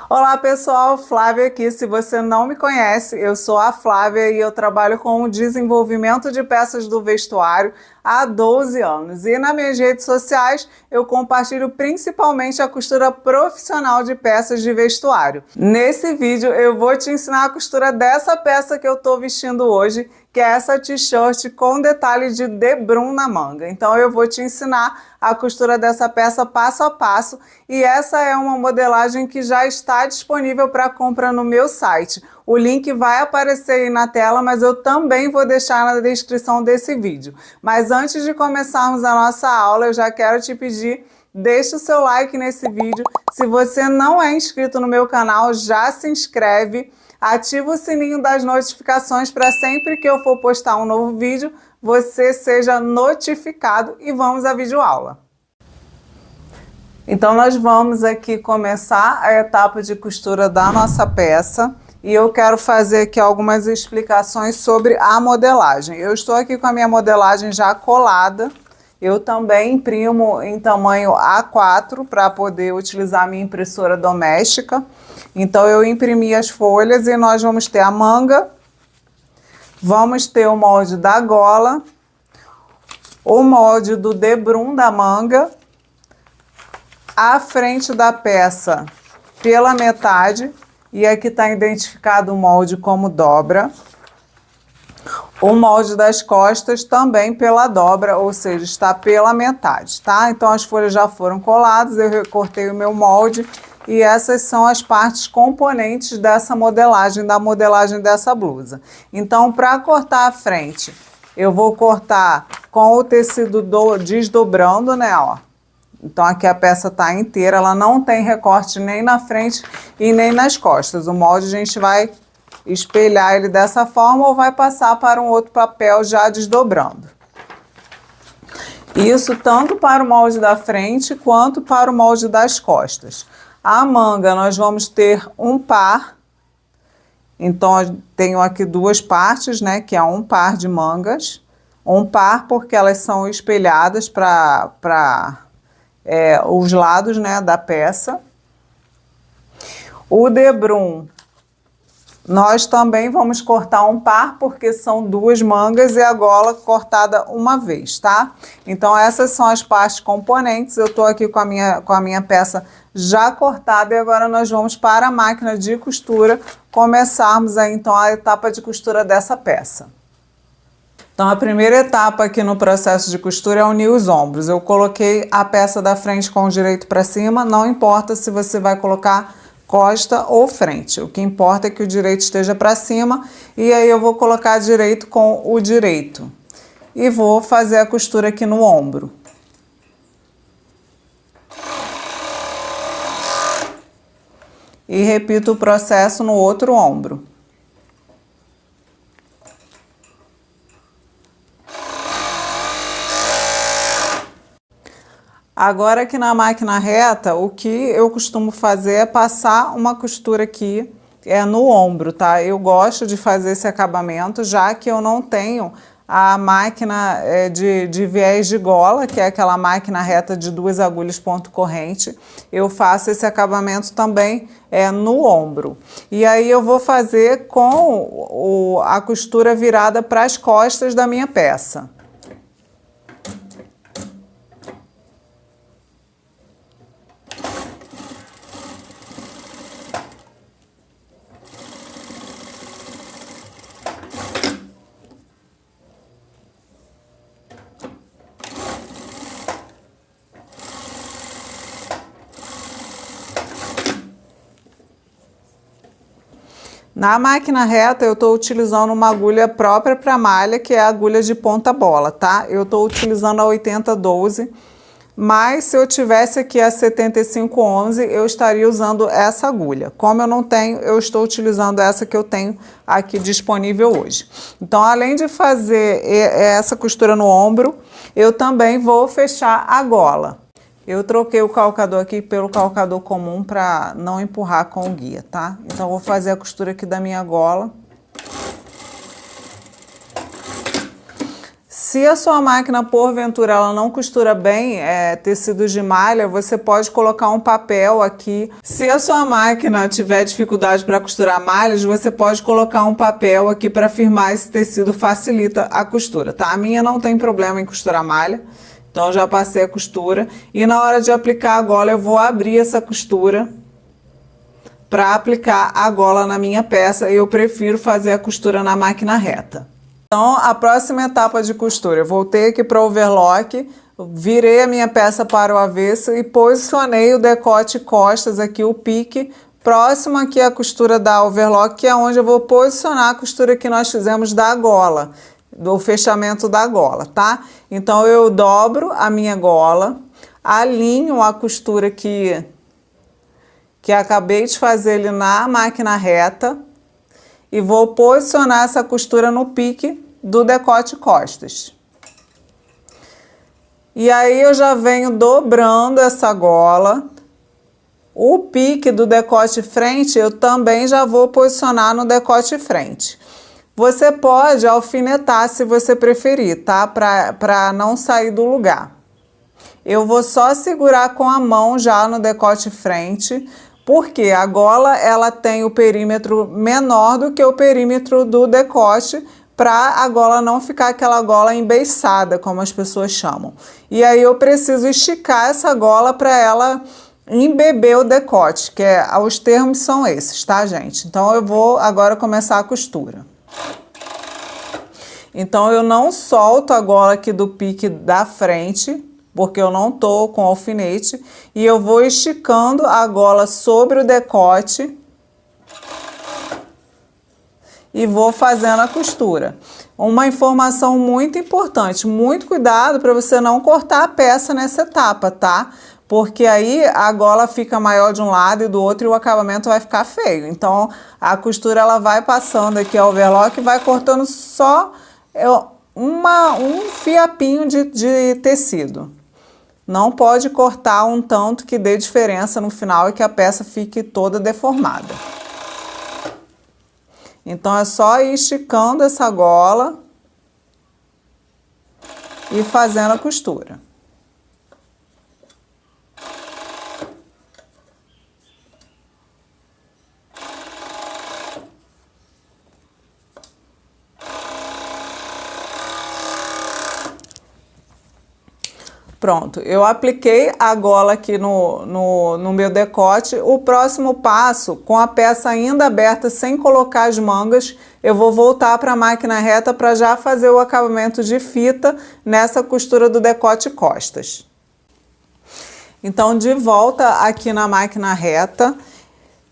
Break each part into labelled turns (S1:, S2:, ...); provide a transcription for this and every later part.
S1: Olá pessoal, Flávia aqui. Se você não me conhece, eu sou a Flávia e eu trabalho com o desenvolvimento de peças do vestuário há 12 anos. E nas minhas redes sociais eu compartilho principalmente a costura profissional de peças de vestuário. Nesse vídeo eu vou te ensinar a costura dessa peça que eu estou vestindo hoje, que é essa t-shirt com detalhe de debrum na manga. Então eu vou te ensinar a costura dessa peça passo a passo e essa é uma modelagem que já está disponível para compra no meu site. O link vai aparecer aí na tela, mas eu também vou deixar na descrição desse vídeo. Mas antes de começarmos a nossa aula, eu já quero te pedir, deixa o seu like nesse vídeo. Se você não é inscrito no meu canal, já se inscreve. Ativa o sininho das notificações para sempre que eu for postar um novo vídeo, você seja notificado e vamos à videoaula. Então nós vamos aqui começar a etapa de costura da nossa peça e eu quero fazer aqui algumas explicações sobre a modelagem. Eu estou aqui com a minha modelagem já colada. Eu também imprimo em tamanho A4 para poder utilizar a minha impressora doméstica. Então eu imprimi as folhas e nós vamos ter a manga, vamos ter o molde da gola, o molde do debrum da manga, a frente da peça pela metade, e aqui está identificado o molde como dobra. O molde das costas também pela dobra, ou seja, está pela metade, tá? Então as folhas já foram coladas, eu recortei o meu molde e essas são as partes componentes dessa modelagem, da modelagem dessa blusa. Então, para cortar a frente, eu vou cortar com o tecido desdobrando, né, ó. Então aqui a peça tá inteira, ela não tem recorte nem na frente e nem nas costas. O molde a gente vai espelhar ele dessa forma ou vai passar para um outro papel já desdobrando. Isso tanto para o molde da frente quanto para o molde das costas. A manga nós vamos ter um par, então eu tenho aqui duas partes, né, que é um par de mangas. Um par porque elas são espelhadas para os lados, né, da peça. O debrum nós também vamos cortar um par, porque são duas mangas e a gola cortada uma vez, tá? Então essas são as partes componentes. Eu tô aqui com a minha peça já cortada e agora nós vamos para a máquina de costura começarmos aí então a etapa de costura dessa peça. Então a primeira etapa aqui no processo de costura é unir os ombros. Eu coloquei a peça da frente com o direito para cima, não importa se você vai colocar costa ou frente. O que importa é que o direito esteja para cima e aí eu vou colocar direito com o direito. E vou fazer a costura aqui no ombro. E repito o processo no outro ombro. Agora aqui na máquina reta, o que eu costumo fazer é passar uma costura aqui no ombro, tá? Eu gosto de fazer esse acabamento, já que eu não tenho a máquina de viés de gola, que é aquela máquina reta de 2 agulhas ponto corrente. Eu faço esse acabamento também no ombro. E aí eu vou fazer com a costura virada para as costas da minha peça. Na máquina reta eu estou utilizando uma agulha própria para malha, que é a agulha de ponta bola, tá? Eu estou utilizando a 8012, mas se eu tivesse aqui a 7511, eu estaria usando essa agulha. Como eu não tenho, eu estou utilizando essa que eu tenho aqui disponível hoje. Então, além de fazer essa costura no ombro, eu também vou fechar a gola. Eu troquei o calcador aqui pelo calcador comum para não empurrar com o guia, tá? Então, vou fazer a costura aqui da minha gola. Se Se a sua máquina, porventura, ela não costura bem tecidos de malha, você pode colocar um papel aqui. Se a sua máquina tiver dificuldade para costurar malhas, você pode colocar um papel aqui para firmar esse tecido, facilita a costura, tá? A minha não tem problema em costurar malha, então já passei a costura. E na hora de aplicar a gola, eu vou abrir essa costura para aplicar a gola na minha peça. Eu prefiro fazer a costura na máquina reta. Então, a próxima etapa de costura, eu voltei aqui para o overlock, virei a minha peça para o avesso e posicionei o decote costas aqui, o pique, próximo aqui à costura da overlock, que é onde eu vou posicionar a costura que nós fizemos da gola, do fechamento da gola, tá? Então, eu dobro a minha gola, alinho a costura que acabei de fazer ali na máquina reta, e vou posicionar essa costura no pique do decote costas. E aí eu já venho dobrando essa gola. O pique do decote frente eu também já vou posicionar no decote frente. Você pode alfinetar se você preferir, tá? Para não sair do lugar. Eu vou só segurar com a mão já no decote frente, porque a gola ela tem o perímetro menor do que o perímetro do decote, para a gola não ficar aquela gola embeiçada, como as pessoas chamam. E aí eu preciso esticar essa gola para ela embeber o decote, que os termos são esses, tá, gente? Então eu vou agora começar a costura. Então eu não solto a gola aqui do pique da frente, porque eu não tô com alfinete, e eu vou esticando a gola sobre o decote e vou fazendo a costura. Uma informação muito importante, muito cuidado para você não cortar a peça nessa etapa, tá? Porque aí a gola fica maior de um lado e do outro e o acabamento vai ficar feio. Então a costura ela vai passando aqui ao overlock e vai cortando só um fiapinho de tecido. Não pode cortar um tanto que dê diferença no final e que a peça fique toda deformada. Então é só ir esticando essa gola e fazendo a costura. Pronto, eu apliquei a gola aqui no meu decote. O próximo passo, com a peça ainda aberta, sem colocar as mangas, eu vou voltar para a máquina reta para já fazer o acabamento de fita nessa costura do decote costas. Então, de volta aqui na máquina reta,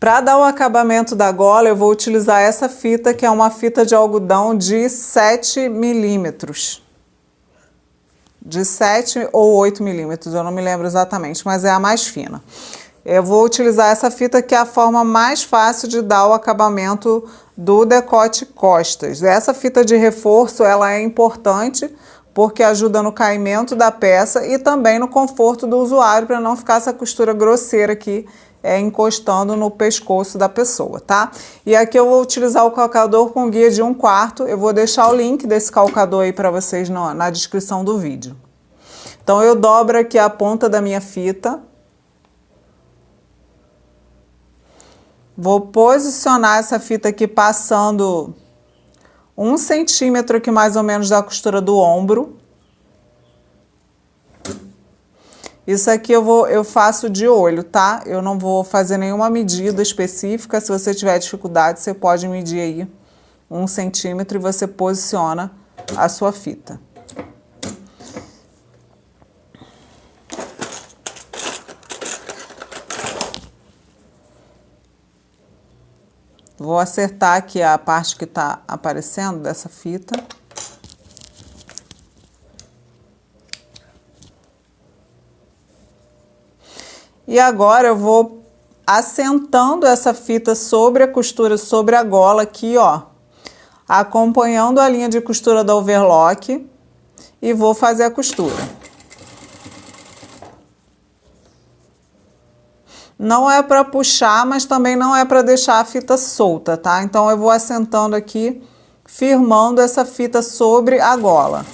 S1: para dar o acabamento da gola, eu vou utilizar essa fita, que é uma fita de algodão de 7 milímetros. De 7 ou 8 milímetros, eu não me lembro exatamente, mas é a mais fina. Eu vou utilizar essa fita, que é a forma mais fácil de dar o acabamento do decote costas. Essa fita de reforço, ela é importante porque ajuda no caimento da peça e também no conforto do usuário, para não ficar essa costura grosseira aqui encostando no pescoço da pessoa, tá? E aqui eu vou utilizar o calcador com guia de 1/4. Eu vou deixar o link desse calcador aí para vocês na descrição do vídeo. Então eu dobro aqui a ponta da minha fita. Vou posicionar essa fita aqui passando 1 centímetro aqui mais ou menos da costura do ombro. Isso aqui eu faço de olho, tá? Eu não vou fazer nenhuma medida específica. Se você tiver dificuldade, você pode medir aí 1 centímetro e você posiciona a sua fita. Vou acertar aqui a parte que tá aparecendo dessa fita. E agora eu vou assentando essa fita sobre a costura, sobre a gola aqui, ó, acompanhando a linha de costura da overlock, e vou fazer a costura. Não é para puxar, mas também não é para deixar a fita solta, tá? Então eu vou assentando aqui, firmando essa fita sobre a gola.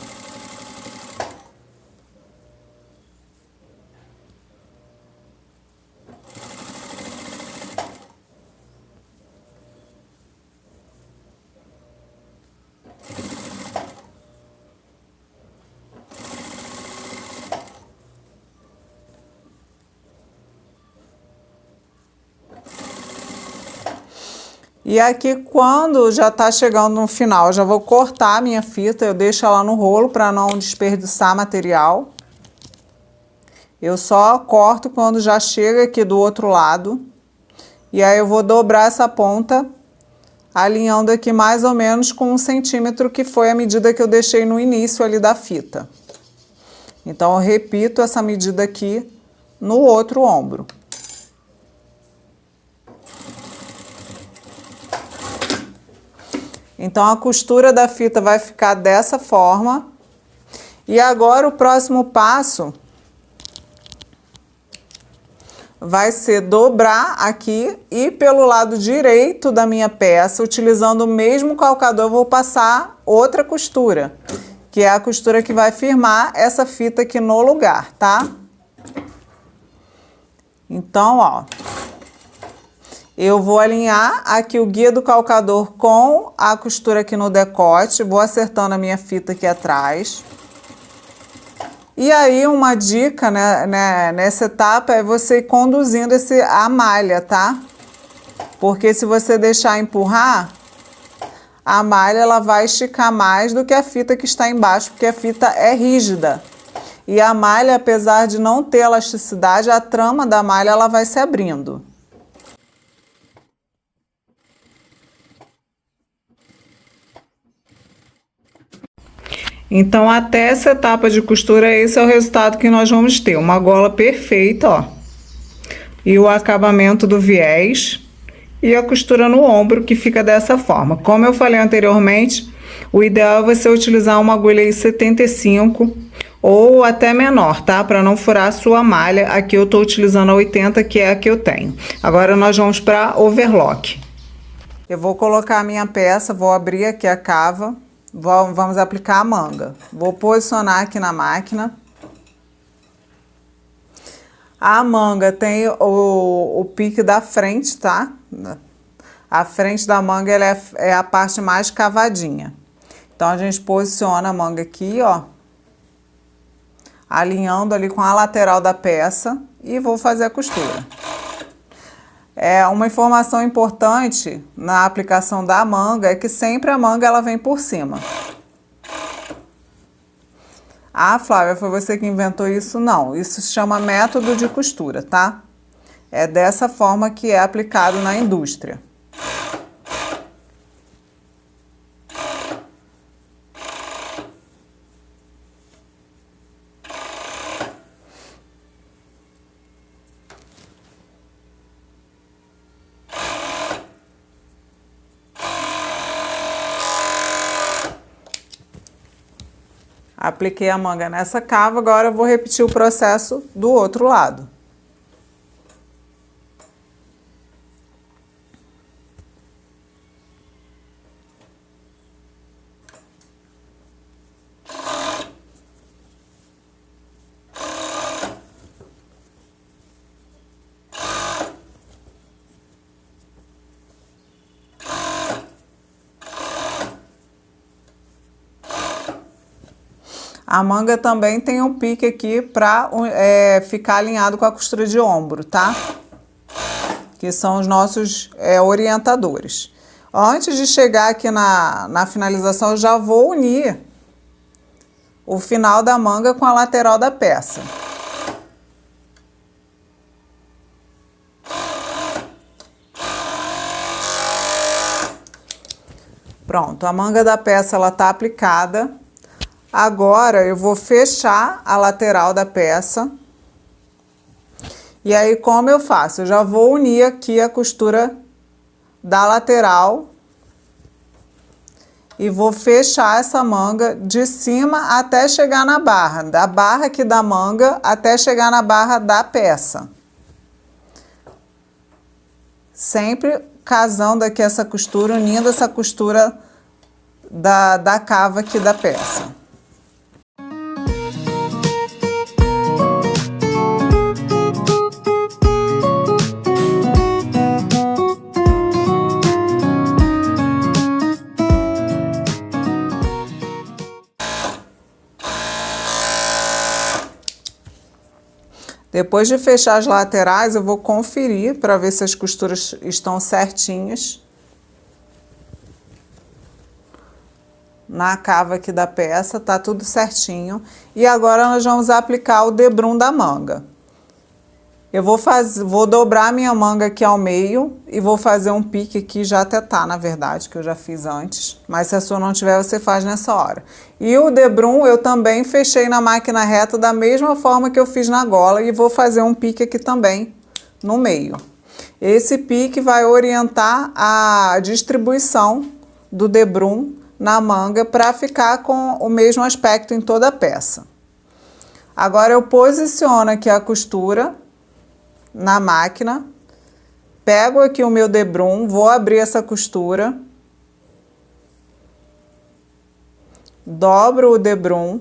S1: E aqui, quando já tá chegando no final, eu já vou cortar a minha fita, eu deixo ela no rolo para não desperdiçar material. Eu só corto quando já chega aqui do outro lado. E aí eu vou dobrar essa ponta, alinhando aqui mais ou menos com 1 centímetro, que foi a medida que eu deixei no início ali da fita. Então eu repito essa medida aqui no outro ombro. Então a costura da fita vai ficar dessa forma. E agora o próximo passo vai ser dobrar aqui e pelo lado direito da minha peça, utilizando o mesmo calcador, eu vou passar outra costura, que é a costura que vai firmar essa fita aqui no lugar, tá? Então, ó, eu vou alinhar aqui o guia do calcador com a costura aqui no decote, vou acertando a minha fita aqui atrás. E aí, uma dica, né, nessa etapa é você ir conduzindo a malha, tá? Porque se você deixar empurrar, a malha ela vai esticar mais do que a fita que está embaixo, porque a fita é rígida. E a malha, apesar de não ter elasticidade, a trama da malha ela vai se abrindo. Então, até essa etapa de costura, esse é o resultado que nós vamos ter. Uma gola perfeita, ó. E o acabamento do viés. E a costura no ombro, que fica dessa forma. Como eu falei anteriormente, o ideal é você utilizar uma agulha aí 75 ou até menor, tá? Para não furar a sua malha. Aqui eu tô utilizando a 80, que é a que eu tenho. Agora nós vamos para overlock. Eu vou colocar a minha peça, vou abrir aqui a cava. Vamos aplicar a manga. Vou posicionar aqui na máquina. A manga tem o pique da frente, tá? A frente da manga ela é a parte mais cavadinha. Então, a gente posiciona a manga aqui, ó. Alinhando ali com a lateral da peça e vou fazer a costura. Uma informação importante na aplicação da manga é que sempre a manga ela vem por cima. Ah, Flávia, foi você que inventou isso? Não, isso se chama método de costura, tá? É dessa forma que é aplicado na indústria. Apliquei a manga nessa cava, agora eu vou repetir o processo do outro lado. A manga também tem um pique aqui para ficar alinhado com a costura de ombro, tá? Que são os nossos orientadores. Antes de chegar aqui na finalização, eu já vou unir o final da manga com a lateral da peça. Pronto, a manga da peça ela tá aplicada. Agora eu vou fechar a lateral da peça. E aí, como eu faço? Eu já vou unir aqui a costura da lateral e vou fechar essa manga de cima até chegar na barra, da barra aqui da manga até chegar na barra da peça. Sempre casando aqui essa costura, unindo essa costura da cava aqui da peça. Depois de fechar as laterais, eu vou conferir para ver se as costuras estão certinhas. na cava aqui da peça, tá tudo certinho. E agora nós vamos aplicar o debrum da manga. Eu vou dobrar a minha manga aqui ao meio e vou fazer um pique aqui, já até tá, na verdade, que eu já fiz antes. Mas se a sua não tiver, você faz nessa hora. E o debrum eu também fechei na máquina reta da mesma forma que eu fiz na gola e vou fazer um pique aqui também no meio. Esse pique vai orientar a distribuição do debrum na manga para ficar com o mesmo aspecto em toda a peça. Agora eu posiciono aqui a costura na máquina, pego aqui o meu debrum, vou abrir essa costura, dobro o debrum,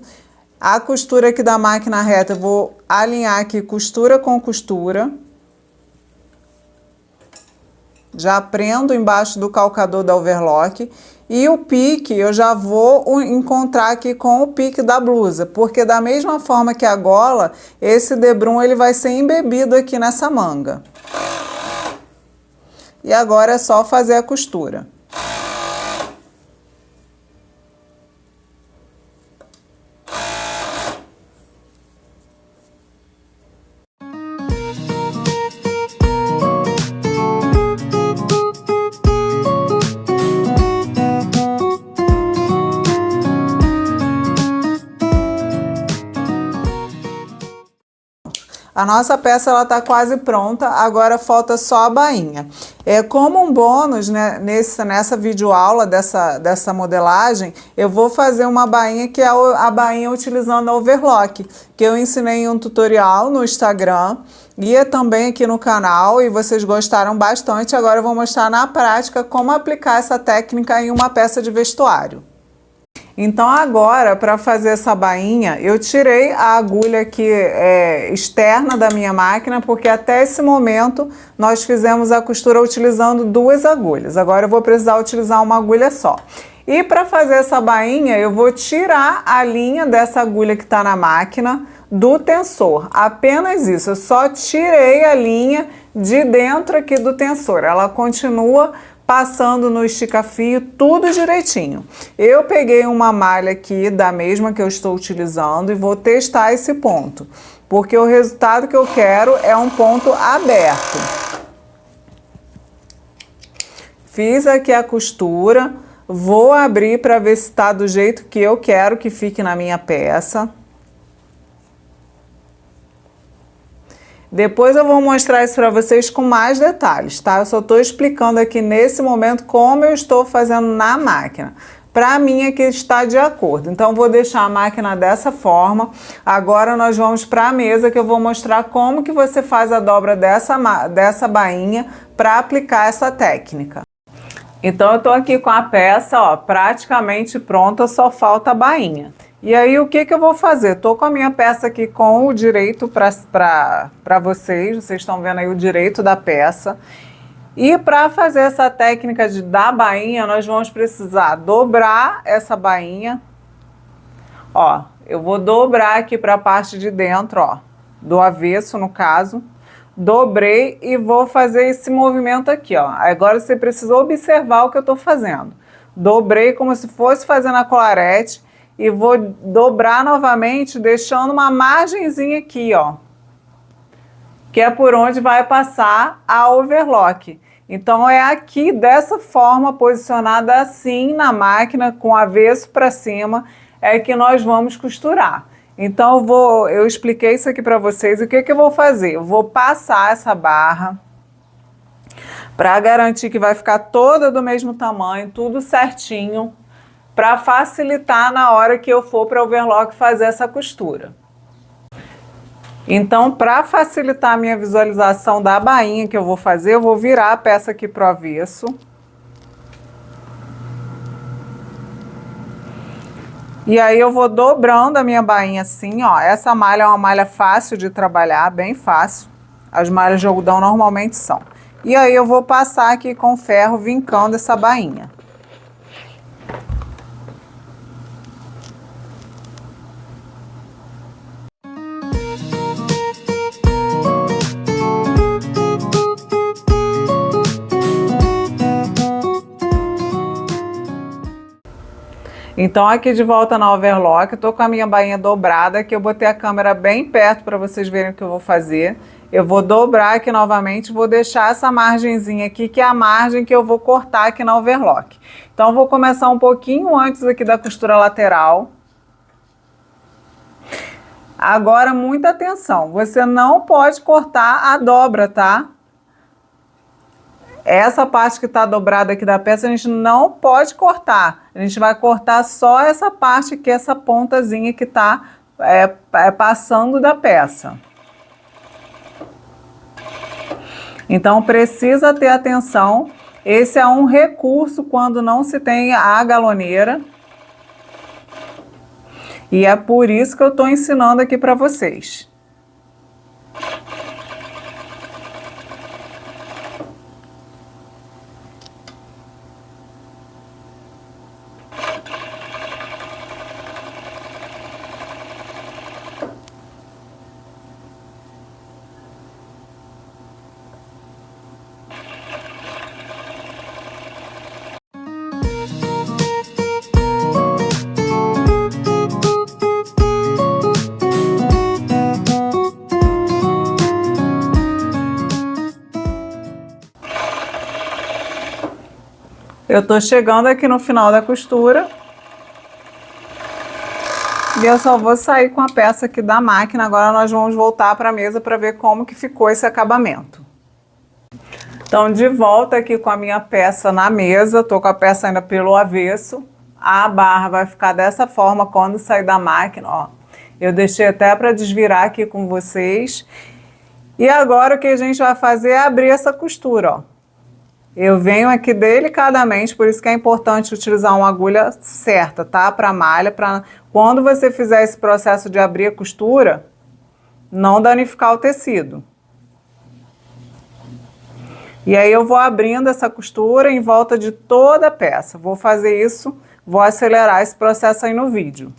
S1: a costura aqui da máquina reta eu vou alinhar aqui costura com costura, já prendo embaixo do calcador da overlock. E o pique eu já vou encontrar aqui com o pique da blusa, porque da mesma forma que a gola, esse debrum ele vai ser embebido aqui nessa manga. E agora é só fazer a costura. A nossa peça ela tá quase pronta, agora falta só a bainha. Como um bônus, né, nessa videoaula dessa modelagem, eu vou fazer uma bainha que é a bainha utilizando a overlock, que eu ensinei em um tutorial no Instagram e é também aqui no canal e vocês gostaram bastante. Agora eu vou mostrar na prática como aplicar essa técnica em uma peça de vestuário. Então agora, para fazer essa bainha, eu tirei a agulha aqui externa da minha máquina, porque até esse momento nós fizemos a costura utilizando duas agulhas. Agora eu vou precisar utilizar uma agulha só. E para fazer essa bainha, eu vou tirar a linha dessa agulha que está na máquina do tensor. Apenas isso, eu só tirei a linha de dentro aqui do tensor. Ela continua passando no estica-fio, tudo direitinho. Eu peguei uma malha aqui da mesma que eu estou utilizando e vou testar esse ponto, porque o resultado que eu quero é um ponto aberto. Fiz aqui a costura, vou abrir para ver se está do jeito que eu quero que fique na minha peça. Depois eu vou mostrar isso para vocês com mais detalhes, tá? Eu só estou explicando aqui nesse momento como eu estou fazendo na máquina. Para mim é que está de acordo. Então vou deixar a máquina dessa forma. Agora nós vamos para a mesa que eu vou mostrar como que você faz a dobra dessa bainha para aplicar essa técnica. Então eu estou aqui com a peça, ó, praticamente pronta, só falta a bainha. E aí o que eu vou fazer? Tô com a minha peça aqui com o direito para vocês estão vendo aí o direito da peça. E para fazer essa técnica da bainha, nós vamos precisar dobrar essa bainha. Ó, eu vou dobrar aqui para a parte de dentro, ó, do avesso no caso. Dobrei e vou fazer esse movimento aqui, ó. Agora você precisa observar o que eu tô fazendo. Dobrei como se fosse fazendo a colarete. E vou dobrar novamente, deixando uma margenzinha aqui, ó, que é por onde vai passar a overlock. Então é aqui dessa forma, posicionada assim na máquina, com o avesso para cima, é que nós vamos costurar. Então eu expliquei isso aqui para vocês. O que eu vou fazer? Eu vou passar essa barra para garantir que vai ficar toda do mesmo tamanho, tudo certinho, para facilitar na hora que eu for para o overlock fazer essa costura. Então, para facilitar a minha visualização da bainha que eu vou fazer, eu vou virar a peça aqui pro avesso. E aí eu vou dobrando a minha bainha assim, ó. Essa malha é uma malha fácil de trabalhar, bem fácil. As malhas de algodão normalmente são. E aí eu vou passar aqui com ferro vincando essa bainha. Então aqui de volta na overlock, tô com a minha bainha dobrada, que eu botei a câmera bem perto para vocês verem o que eu vou fazer. Eu vou dobrar aqui novamente, vou deixar essa margenzinha aqui, que é a margem que eu vou cortar aqui na overlock. Então eu vou começar um pouquinho antes aqui da costura lateral. Agora, muita atenção, você não pode cortar a dobra, tá? Essa parte que tá dobrada aqui da peça, a gente não pode cortar. A gente vai cortar só essa parte aqui, essa pontazinha que tá passando da peça. Então, precisa ter atenção. Esse é um recurso quando não se tem a galoneira. E é por isso que eu tô ensinando aqui para vocês. Eu tô chegando aqui no final da costura. E eu só vou sair com a peça aqui da máquina. Agora nós vamos voltar para a mesa para ver como que ficou esse acabamento. Então, de volta aqui com a minha peça na mesa. Tô com a peça ainda pelo avesso. A barra vai ficar dessa forma quando sair da máquina, ó. Eu deixei até para desvirar aqui com vocês. E agora o que a gente vai fazer é abrir essa costura, ó. Eu venho aqui delicadamente, por isso que é importante utilizar uma agulha certa, tá? Para malha, para quando você fizer esse processo de abrir a costura, não danificar o tecido. E aí eu vou abrindo essa costura em volta de toda a peça. Vou fazer isso, vou acelerar esse processo aí no vídeo.